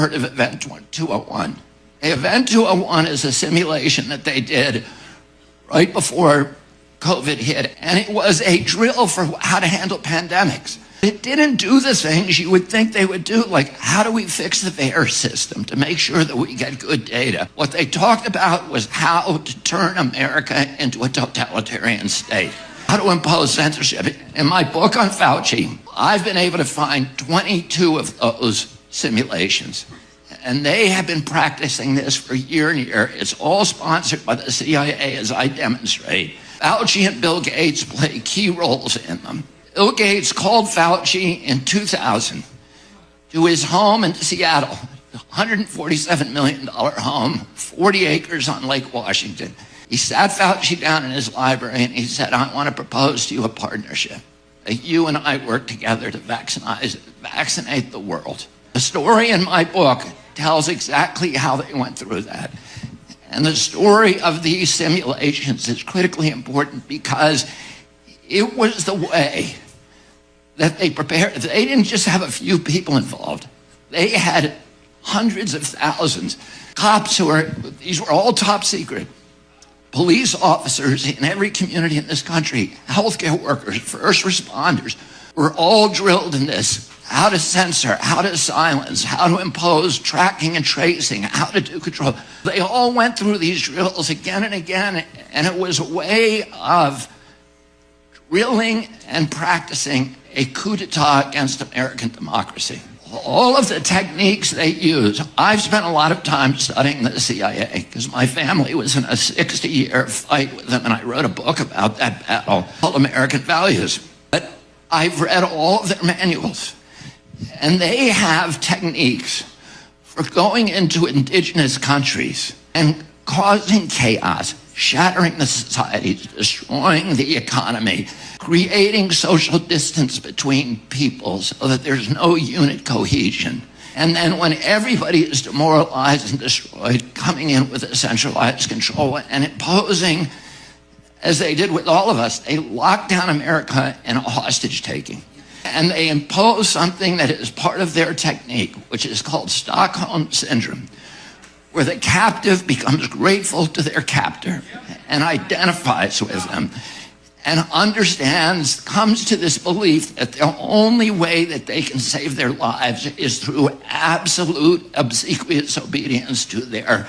heard of Event 201? Event 201 is a simulation that they did right before COVID hit, and it was a drill for how to handle pandemics. It didn't do the things you would think they would do, like how do we fix the VAERS system to make sure that we get good data. What they talked about was how to turn America into a totalitarian state, how to impose censorship. In my book on Fauci, I've been able to find 22 of those simulations. And they have been practicing this for year and year. It's all sponsored by the CIA, as I demonstrate. Fauci and Bill Gates play key roles in them. Bill Gates called Fauci in 2000 to his home in Seattle, $147 million home, 40 acres on Lake Washington. He sat Fauci down in his library and he said, I want to propose to you a partnership. That you and I work together to vaccinate the world. The story in my book tells exactly how they went through that. And the story of these simulations is critically important because it was the way that they prepared. They didn't just have a few people involved. They had hundreds of thousands. Cops these were all top secret. Police officers in every community in this country, healthcare workers, first responders, were all drilled in this. How to censor, how to silence, how to impose tracking and tracing, how to do control. They all went through these drills again and again, and it was a way of drilling and practicing a coup d'etat against American democracy. All of the techniques they use, I've spent a lot of time studying the CIA because my family was in a 60-year fight with them, and I wrote a book about that battle called American Values. But I've read all of their manuals. And they have techniques for going into indigenous countries and causing chaos, shattering the societies, destroying the economy, creating social distance between people so that there's no unit cohesion. And then when everybody is demoralized and destroyed, coming in with a centralized control and imposing, as they did with all of us, they locked down America in a hostage taking. And they impose something that is part of their technique, which is called Stockholm Syndrome, where the captive becomes grateful to their captor and identifies with them and understands, comes to this belief that the only way that they can save their lives is through absolute obsequious obedience to their